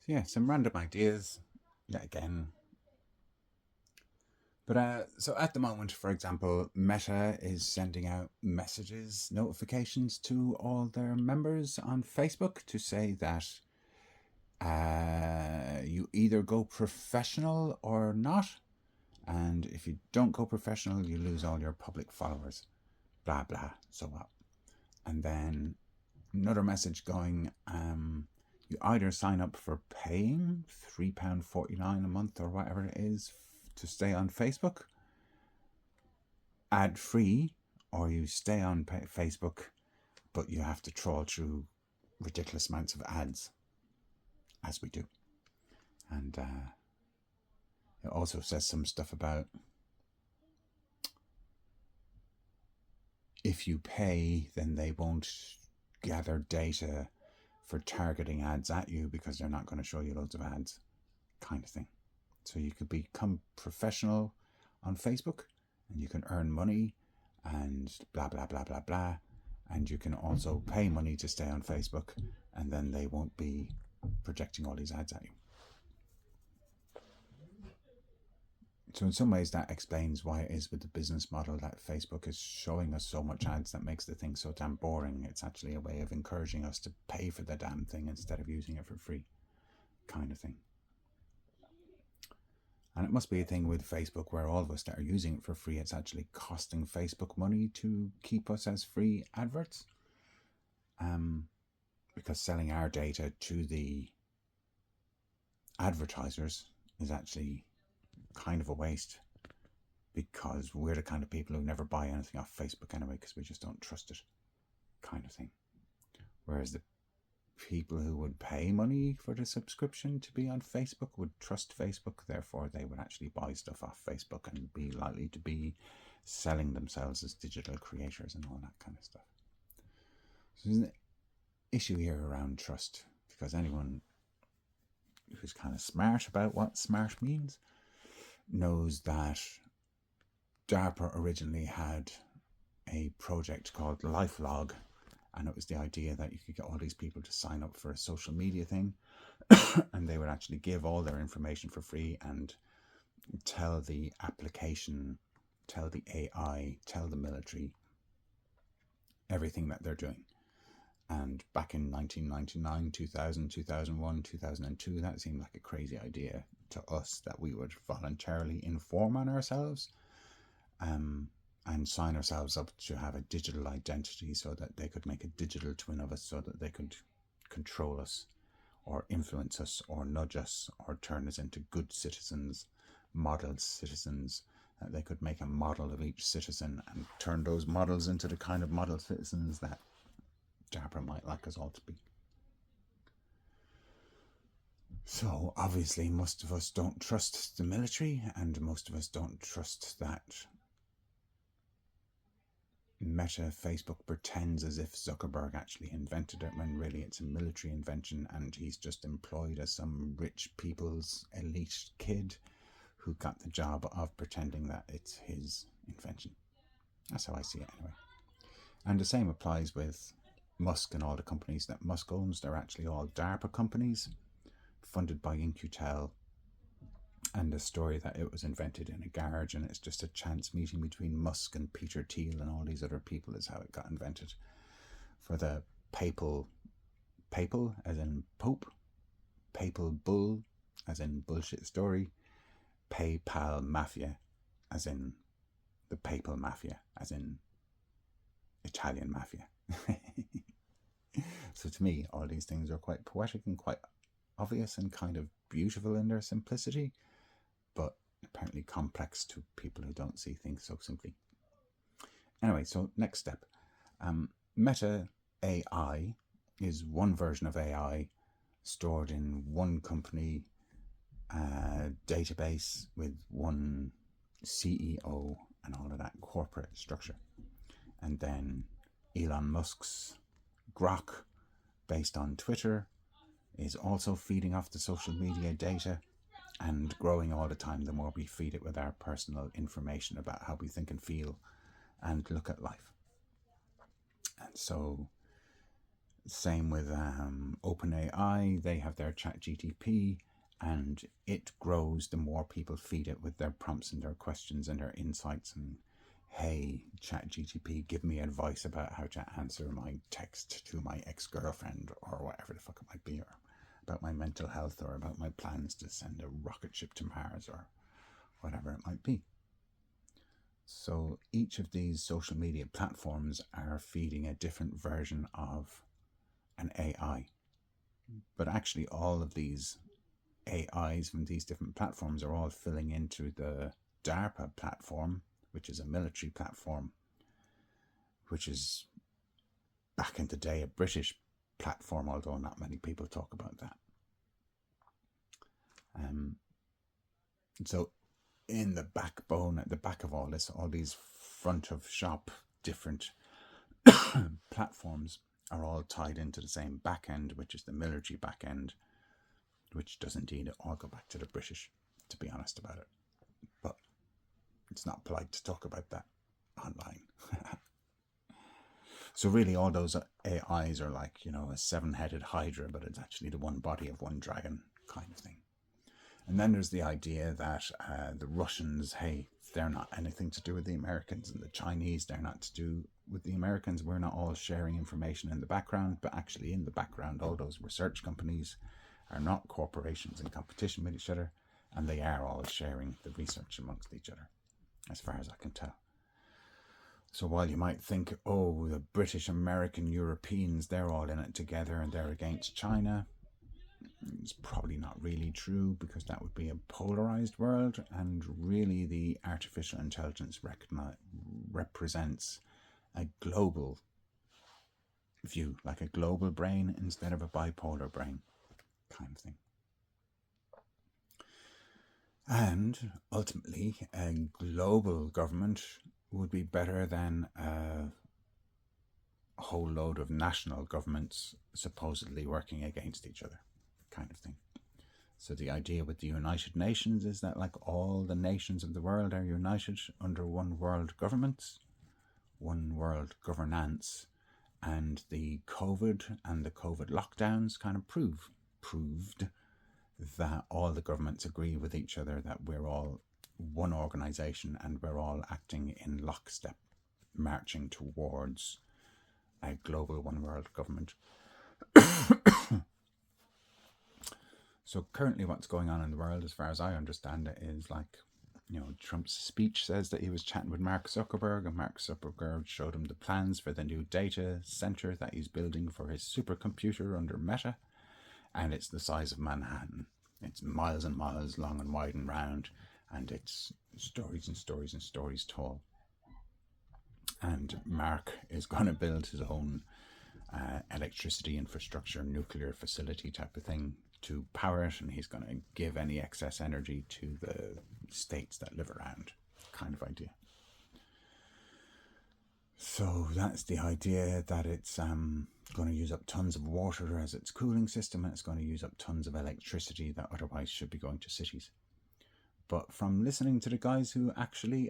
So yeah, some random ideas, yet again. But so at the moment, for example, Meta is sending out messages, notifications to all their members on Facebook to say that you either go professional or not. And if you don't go professional, you lose all your public followers. Blah, blah, so what? And then another message going, you either sign up for paying £3.49 a month or whatever it is to stay on Facebook, ad free, or you stay on Facebook, but you have to trawl through ridiculous amounts of ads, as we do. And it also says some stuff about if you pay, then they won't gather data for targeting ads at you because they're not going to show you loads of ads, kind of thing. So you could become professional on Facebook and you can earn money and blah, blah, blah, blah, blah. And you can also pay money to stay on Facebook and then they won't be projecting all these ads at you. So in some ways that explains why it is with the business model that Facebook is showing us so much ads that makes the thing so damn boring. It's actually a way of encouraging us to pay for the damn thing instead of using it for free, kind of thing. And it must be a thing with Facebook where all of us that are using it for free, it's actually costing Facebook money to keep us as free adverts. Because selling our data to the advertisers is actually kind of a waste, because we're the kind of people who never buy anything off Facebook anyway because we just don't trust it, kind of thing. Whereas the people who would pay money for the subscription to be on Facebook would trust Facebook, therefore they would actually buy stuff off Facebook and be likely to be selling themselves as digital creators and all that kind of stuff. So there's an issue here around trust, because anyone who's kind of smart about what smart means knows that DARPA originally had a project called LifeLog, and it was the idea that you could get all these people to sign up for a social media thing and they would actually give all their information for free and tell the application, tell the AI, tell the military everything that they're doing. And back in 1999, 2000, 2001, 2002, that seemed like a crazy idea to us, that we would voluntarily inform on ourselves and sign ourselves up to have a digital identity so that they could make a digital twin of us so that they could control us or influence us or nudge us or turn us into good citizens, model citizens, that they could make a model of each citizen and turn those models into the kind of model citizens that DARPA might like us all to be. So obviously most of us don't trust the military, and most of us don't trust that Meta Facebook pretends as if Zuckerberg actually invented it when really it's a military invention and he's just employed as some rich people's elite kid who got the job of pretending that it's his invention. That's how I see it anyway. And the same applies with Musk and all the companies that Musk owns. They're actually all DARPA companies funded by In-Q-Tel, and the story that it was invented in a garage and it's just a chance meeting between Musk and Peter Thiel and all these other people is how it got invented. For the papal as in Pope, papal bull as in bullshit story, PayPal mafia as in the papal mafia as in Italian mafia. So to me, all these things are quite poetic and quite obvious and kind of beautiful in their simplicity, but apparently complex to people who don't see things so simply. Anyway, so next step. Meta AI is one version of AI stored in one company database with one CEO and all of that corporate structure. And then Elon Musk's Grok, based on Twitter, is also feeding off the social media data and growing all the time the more we feed it with our personal information about how we think and feel and look at life. And so Same with OpenAI. They have their ChatGPT, and it grows the more people feed it with their prompts and their questions and their insights. And hey, ChatGPT, give me advice about how to answer my text to my ex-girlfriend, or whatever the fuck it might be, or about my mental health, or about my plans to send a rocket ship to Mars, or whatever it might be. So each of these social media platforms are feeding a different version of an AI. But actually all of these AIs from these different platforms are all filling into the DARPA platform, which is a military platform, which is back in the day a British platform, although not many people talk about that. So in the backbone, at the back of all this, all these front of shop different platforms are all tied into the same back end, which is the military back end, which does indeed all go back to the British, to be honest about it. But it's not polite to talk about that online. So really all those AIs are like, you know, a 7-headed hydra, but it's actually the one body of one dragon kind of thing. And then there's the idea that the Russians, hey, they're not anything to do with the Americans, and the Chinese, they're not to do with the Americans. We're not all sharing information in the background, but actually in the background, all those research companies are not corporations in competition with each other, and they are all sharing the research amongst each other, as far as I can tell. So while you might think, oh, the British, American, Europeans, they're all in it together and they're against China, it's probably not really true, because that would be a polarized world, and really the artificial intelligence represents a global view, like a global brain instead of a bipolar brain kind of thing. And ultimately, a global government would be better than a whole load of national governments supposedly working against each other kind of thing. So the idea with the United Nations is that like all the nations of the world are united under one world government, one world governance, and the COVID and the COVID lockdowns kind of proved that all the governments agree with each other that we're all one organization and we're all acting in lockstep, marching towards a global one world government. So currently what's going on in the world, as far as I understand it, is like, you know, Trump's speech says that he was chatting with Mark Zuckerberg, and Mark Zuckerberg showed him the plans for the new data center that he's building for his supercomputer under Meta, and it's the size of Manhattan. It's miles and miles long and wide and round, and it's stories and stories and stories tall. And Mark is going to build his own electricity infrastructure, nuclear facility type of thing to power it, and he's going to give any excess energy to the states that live around, kind of idea. So that's the idea, that it's going to use up tons of water as its cooling system, and it's going to use up tons of electricity that otherwise should be going to cities. But from listening to the guys who actually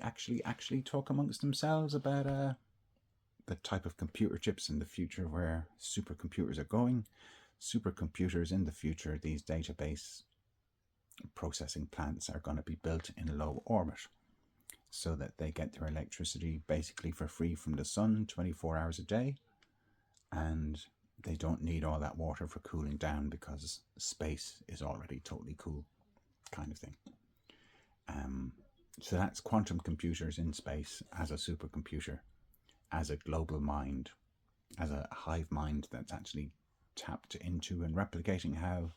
talk amongst themselves about the type of computer chips in the future, where supercomputers are going, supercomputers in the future, these database processing plants are going to be built in low orbit so that they get their electricity basically for free from the sun 24 hours a day, and they don't need all that water for cooling down because space is already totally cool, kind of thing. So that's quantum computers in space as a supercomputer, as a global mind, as a hive mind that's actually tapped into and replicating how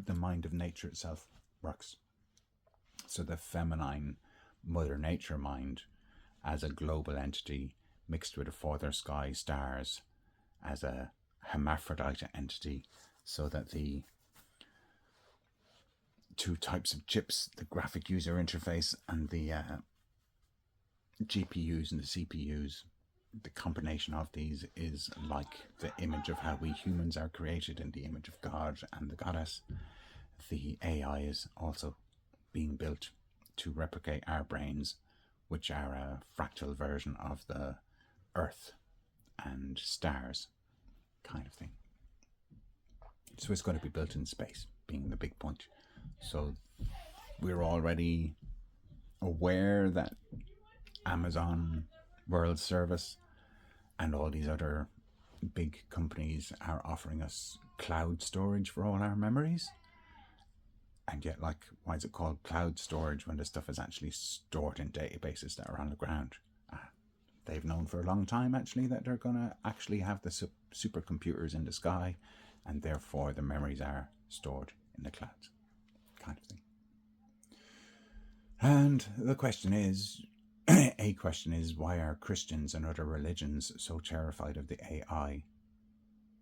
the mind of nature itself works. So the feminine Mother Nature mind as a global entity mixed with a further sky, stars, as a hermaphrodite entity, so that the two types of chips, the graphic user interface and the GPUs and the CPUs, the combination of these is like the image of how we humans are created in the image of God and the goddess. The AI is also being built to replicate our brains, which are a fractal version of the Earth and stars. kind of thing. So it's going to be built in space, being the big point. So we're already aware that Amazon World Service and all these other big companies are offering us cloud storage for all our memories. And yet, like, why is it called cloud storage when the stuff is actually stored in databases that are on the ground? They've known for a long time, actually, that they're going to actually have the supercomputers in the sky, and therefore the memories are stored in the clouds, kind of thing. And the question is, a question is, why are Christians and other religions so terrified of the AI?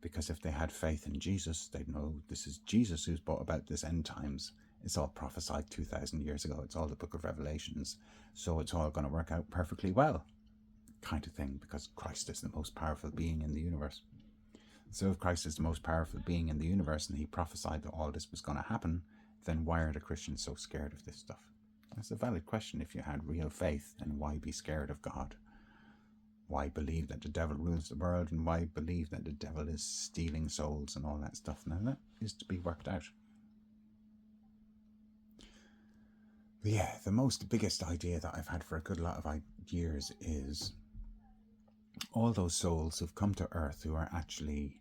Because if they had faith in Jesus, they'd know this is Jesus who's brought about this end times. It's all prophesied 2,000 years ago. It's all the book of Revelations. So it's all going to work out perfectly well, kind of thing, because Christ is the most powerful being in the universe. So if Christ is the most powerful being in the universe and he prophesied that all this was going to happen, then why are the Christians so scared of this stuff? That's a valid question. If you had real faith, then why be scared of God? Why believe that the devil rules the world, and why believe that the devil is stealing souls and all that stuff? Now that is to be worked out. But yeah, the biggest idea that I've had for a good lot of years is all those souls who've come to Earth who are actually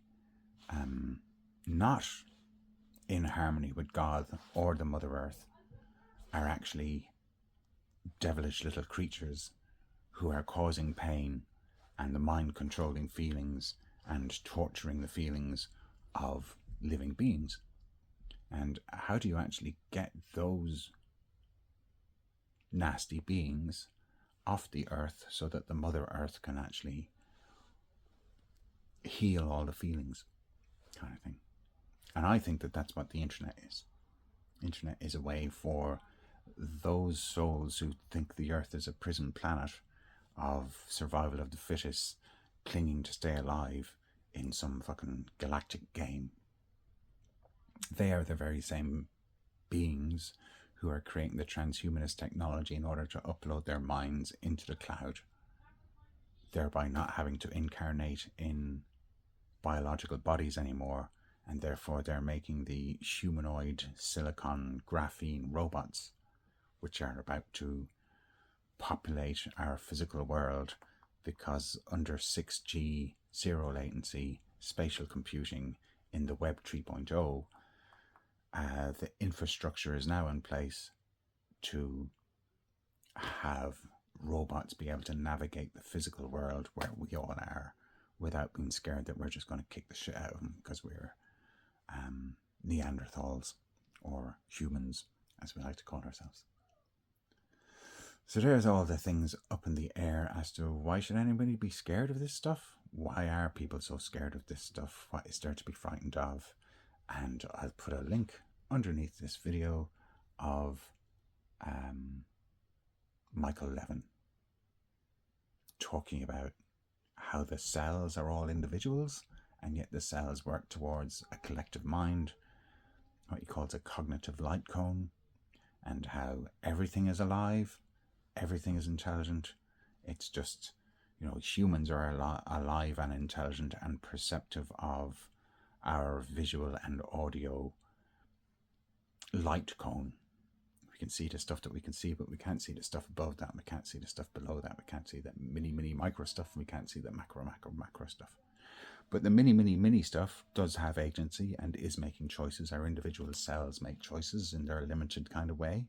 not in harmony with God or the Mother Earth are actually devilish little creatures who are causing pain and the mind controlling feelings and torturing the feelings of living beings. And how do you actually get those nasty beings off the earth so that the Mother Earth can actually heal all the feelings, kind of thing? And I think that that's what the internet is. Internet is a way for those souls who think the earth is a prison planet of survival of the fittest, clinging to stay alive in some fucking galactic game. They are the very same beings who are creating the transhumanist technology in order to upload their minds into the cloud, thereby not having to incarnate in biological bodies anymore, and therefore they're making the humanoid silicon graphene robots, which are about to populate our physical world, because under 6G zero latency spatial computing in the Web 3.0, the infrastructure is now in place to have robots be able to navigate the physical world where we all are without being scared that we're just going to kick the shit out of them because we're Neanderthals, or humans as we like to call ourselves. So there's all the things up in the air as to why should anybody be scared of this stuff? Why are people so scared of this stuff? What is there to be frightened of? And I'll put a link underneath this video of Michael Levin talking about how the cells are all individuals, and yet the cells work towards a collective mind, what he calls a cognitive light cone, and how everything is alive, everything is intelligent. It's just, humans are alive and intelligent and perceptive of our visual and audio light cone. We can see the stuff that we can see, but we can't see the stuff above that. We can't see the stuff below that. We can't see the mini micro stuff. And we can't see the macro stuff. But the mini stuff does have agency and is making choices. Our individual cells make choices in their limited kind of way,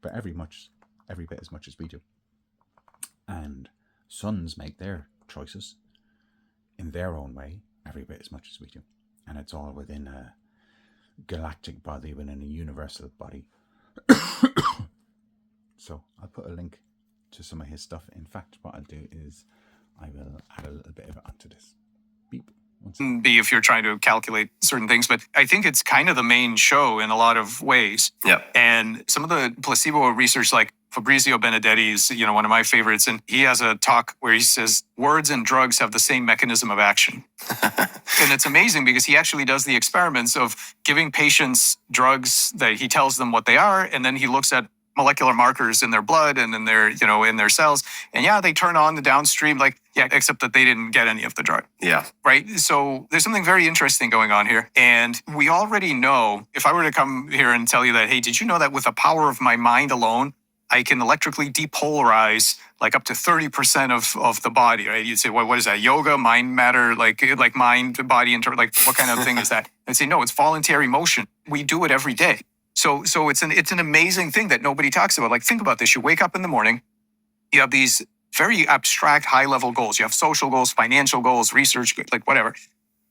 but every bit as much as we do. And suns make their choices in their own way, every bit as much as we do. And it's all within a galactic body, within a universal body. So I'll put a link to some of his stuff. In fact, what I'll do is I will add a little bit of it onto this. Beep. Be if you're trying to calculate certain things, but I think it's kind of the main show in a lot of ways. Yeah. And some of the placebo research, like Fabrizio Benedetti's, one of my favorites, and he has a talk where he says words and drugs have the same mechanism of action. And it's amazing because he actually does the experiments of giving patients drugs that he tells them what they are, and then he looks at molecular markers in their blood and in their, in their cells. And yeah, they turn on the downstream, except that they didn't get any of the drug. Yeah. Right. So there's something very interesting going on here. And we already know, if I were to come here and tell you that, hey, did you know that with the power of my mind alone, I can electrically depolarize like up to 30% of the body, right? You'd say, well, what is that? Yoga, mind matter, like mind, body, like what kind of thing is that? I'd say, no, it's voluntary motion. We do it every day. So it's an amazing thing that nobody talks about. Like, think about this. You wake up in the morning, you have these very abstract, high-level goals. You have social goals, financial goals, research, like whatever.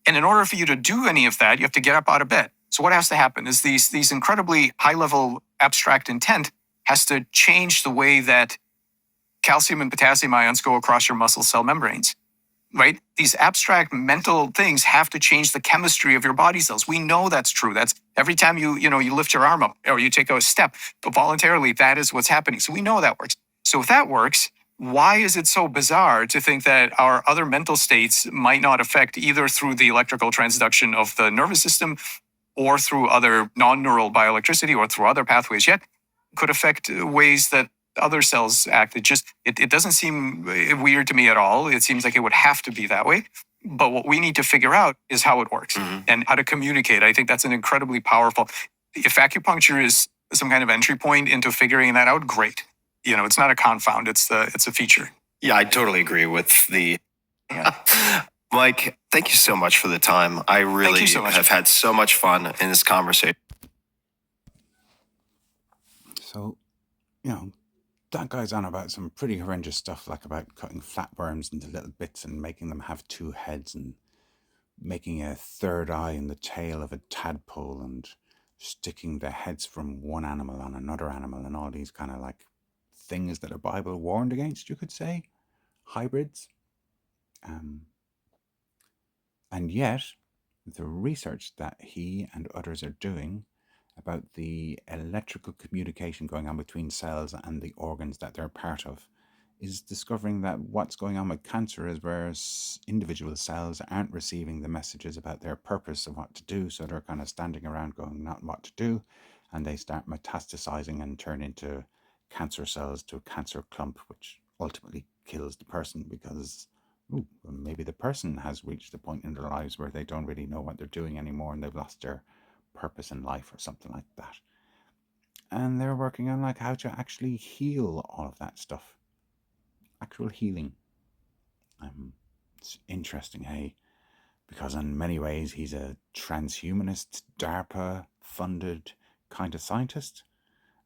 And in order for you to do any of that, you have to get up out of bed. So what has to happen is these incredibly high-level abstract intent has to change the way that calcium and potassium ions go across your muscle cell membranes. Right? These abstract mental things have to change the chemistry of your body cells. We know that's true. That's every time you lift your arm up or you take a step voluntarily, that is what's happening. So we know that works. So if that works, why is it so bizarre to think that our other mental states might not affect either through the electrical transduction of the nervous system or through other non-neural bioelectricity or through other pathways yet could affect ways that other cells act? It doesn't seem weird to me at all. It seems like it would have to be that way. But what we need to figure out is how it works and how to communicate. I think that's an incredibly powerful. If acupuncture is some kind of entry point into figuring that out, great. It's not a confound. It's a feature. Yeah, I totally agree with the. Mike, thank you so much for the time. I really have had so much fun in this conversation. So, that guy's on about some pretty horrendous stuff, like about cutting flatworms into little bits and making them have two heads and making a third eye in the tail of a tadpole and sticking the heads from one animal on another animal and all these kind of like things that the Bible warned against, you could say, hybrids. And yet, the research that he and others are doing about the electrical communication going on between cells and the organs that they're part of is discovering that what's going on with cancer is where individual cells aren't receiving the messages about their purpose of what to do, so they're kind of standing around going not what to do, and they start metastasizing and turn into cancer cells to a cancer clump, which ultimately kills the person because maybe the person has reached a point in their lives where they don't really know what they're doing anymore and they've lost their purpose in life or something like that. And they're working on like how to actually heal all of that stuff. Actual healing. It's interesting, hey? Because in many ways he's a transhumanist, DARPA funded kind of scientist,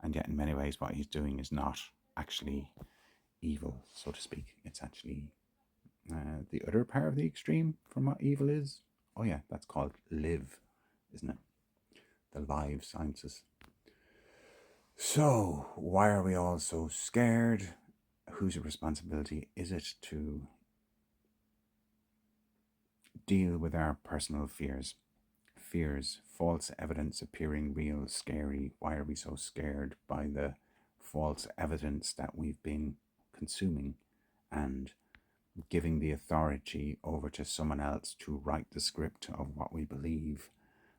and yet in many ways what he's doing is not actually evil, so to speak. It's actually the other part of the extreme from what evil is. Oh yeah, that's called live, isn't it? The live sciences. So, why are we all so scared? Whose responsibility is it to deal with our personal fears? Fears, false evidence appearing real, scary. Why are we so scared by the false evidence that we've been consuming and giving the authority over to someone else to write the script of what we believe,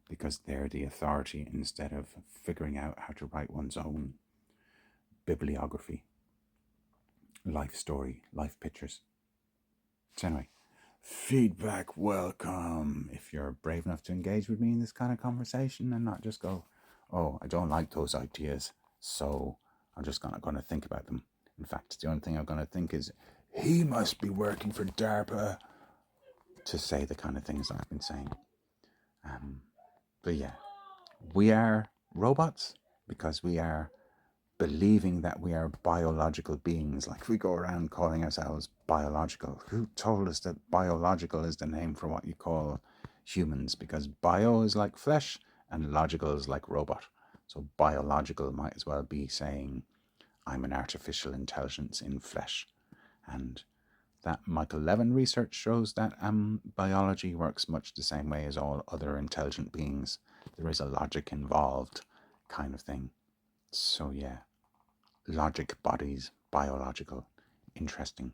because they're the authority instead of figuring out how to write one's own bibliography, life story, life pictures. So anyway, feedback welcome. If you're brave enough to engage with me in this kind of conversation and not just go, oh, I don't like those ideas, so I'm just going to think about them. In fact, the only thing I'm going to think is, he must be working for DARPA, to say the kind of things I've been saying. But yeah, we are robots because we are believing that we are biological beings. Like, we go around calling ourselves biological. Who told us that biological is the name for what you call humans? Because bio is like flesh and logical is like robot. So biological might as well be saying I'm an artificial intelligence in flesh. And that Michael Levin research shows that biology works much the same way as all other intelligent beings. There is a logic involved kind of thing. So yeah, logic bodies, biological, interesting.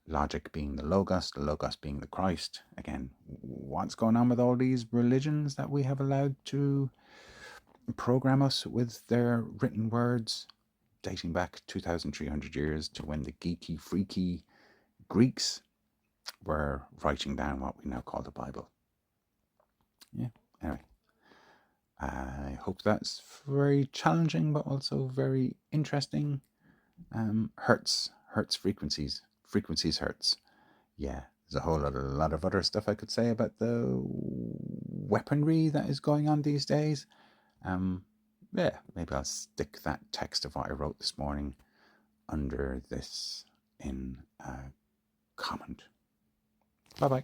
Logic being the Logos being the Christ. Again, what's going on with all these religions that we have allowed to program us with their written words? dating back 2,300 years to when the geeky, freaky Greeks were writing down what we now call the Bible. Yeah, anyway. I hope that's very challenging, but also very interesting. Hertz frequencies. Frequencies hertz. Yeah, there's a whole lot of other stuff I could say about the weaponry that is going on these days. Yeah, maybe I'll stick that text of what I wrote this morning under this in a comment. Bye-bye.